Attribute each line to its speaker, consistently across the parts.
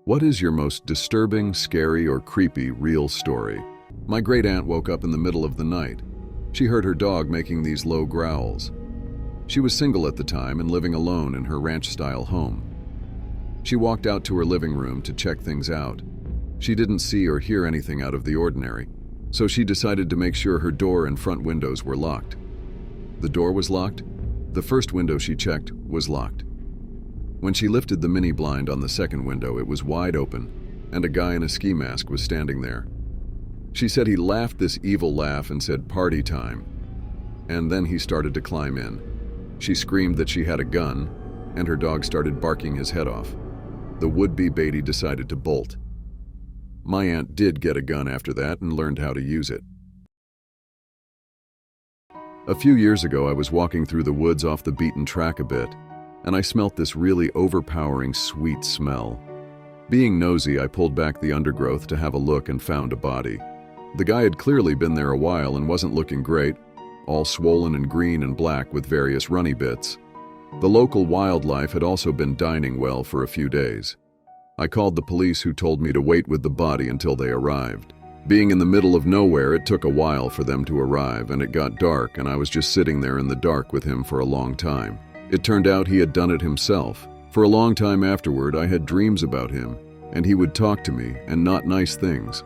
Speaker 1: What is your most disturbing, scary, or creepy real story? My great-aunt woke up in the middle of the night. She heard her dog making these low growls. She was single at the time and living alone in her ranch-style home. She walked out to her living room to check things out. She didn't see or hear anything out of the ordinary, so she decided to make sure her door and front windows were locked. The door was locked. The first window she checked was locked. When she lifted the mini blind on the second window, it was wide open, and a guy in a ski mask was standing there. She said he laughed this evil laugh and said, "Party time." And then he started to climb in. She screamed that she had a gun, and her dog started barking his head off. The would-be baity decided to bolt. My aunt did get a gun after that and learned how to use it. A few years ago, I was walking through the woods off the beaten track a bit, and I smelt this really overpowering sweet smell. Being nosy, I pulled back the undergrowth to have a look and found a body. The guy had clearly been there a while and wasn't looking great, all swollen and green and black with various runny bits. The local wildlife had also been dining well for a few days. I called the police, who told me to wait with the body until they arrived. Being in the middle of nowhere, it took a while for them to arrive, and it got dark, and I was just sitting there in the dark with him for a long time. It turned out he had done it himself. For a long time afterward, I had dreams about him, and he would talk to me, and not nice things.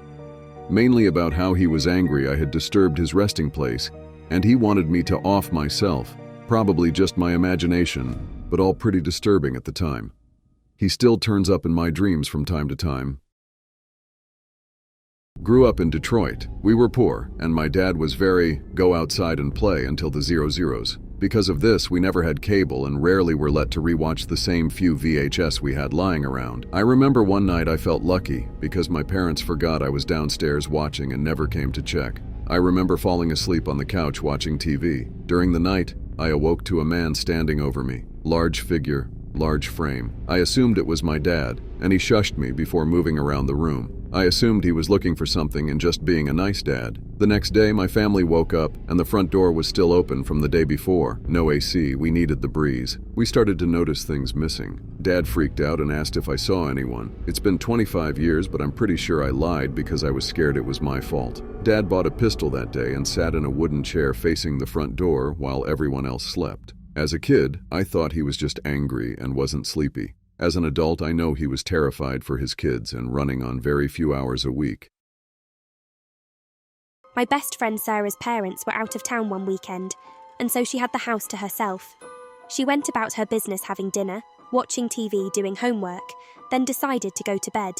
Speaker 1: Mainly about how he was angry I had disturbed his resting place, and he wanted me to off myself. Probably just my imagination, but all pretty disturbing at the time. He still turns up in my dreams from time to time. Grew up in Detroit. We were poor, and my dad was very go outside and play until the 00s. Because of this, we never had cable and rarely were let to rewatch the same few VHS we had lying around. I remember one night I felt lucky because my parents forgot I was downstairs watching and never came to check. I remember falling asleep on the couch watching TV. During the night, I awoke to a man standing over me. Large figure, large frame. I assumed it was my dad, and he shushed me before moving around the room. I assumed he was looking for something and just being a nice dad. The next day, my family woke up, and the front door was still open from the day before. No AC, we needed the breeze. We started to notice things missing. Dad freaked out and asked if I saw anyone. It's been 25 years, but I'm pretty sure I lied because I was scared it was my fault. Dad bought a pistol that day and sat in a wooden chair facing the front door while everyone else slept. As a kid, I thought he was just angry and wasn't sleepy. As an adult, I know he was terrified for his kids and running on very few hours a week.
Speaker 2: My best friend Sarah's parents were out of town one weekend, and so she had the house to herself. She went about her business having dinner, watching TV, doing homework, then decided to go to bed.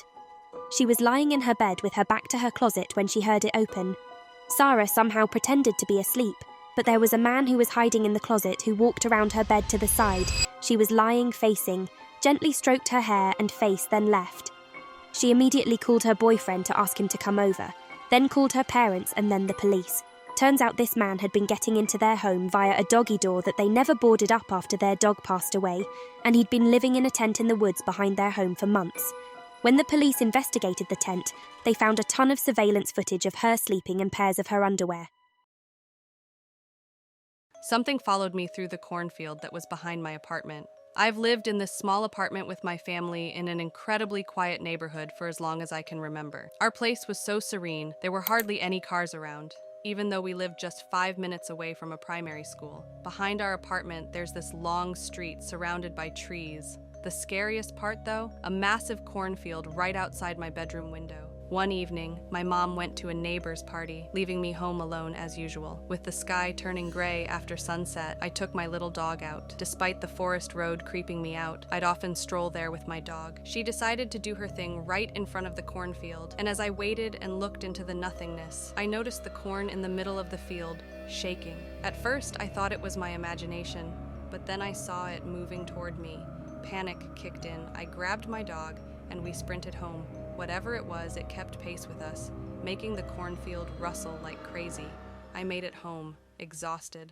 Speaker 2: She was lying in her bed with her back to her closet when she heard it open. Sarah somehow pretended to be asleep, but there was a man who was hiding in the closet who walked around her bed to the side she was lying facing, gently stroked her hair and face, then left. She immediately called her boyfriend to ask him to come over, then called her parents and then the police. Turns out this man had been getting into their home via a doggy door that they never boarded up after their dog passed away, and he'd been living in a tent in the woods behind their home for months. When the police investigated the tent, they found a ton of surveillance footage of her sleeping in pairs of her underwear.
Speaker 3: Something followed me through the cornfield that was behind my apartment. I've lived in this small apartment with my family in an incredibly quiet neighborhood for as long as I can remember. Our place was so serene, there were hardly any cars around, even though we lived just 5 minutes away from a primary school. Behind our apartment, there's this long street surrounded by trees. The scariest part, though, a massive cornfield right outside my bedroom window. One evening, my mom went to a neighbor's party, leaving me home alone as usual. With the sky turning gray after sunset, I took my little dog out. Despite the forest road creeping me out, I'd often stroll there with my dog. She decided to do her thing right in front of the cornfield, and as I waited and looked into the nothingness, I noticed the corn in the middle of the field shaking. At first, I thought it was my imagination, but then I saw it moving toward me. Panic kicked in. I grabbed my dog, and we sprinted home. Whatever it was, it kept pace with us, making the cornfield rustle like crazy. I made it home, exhausted.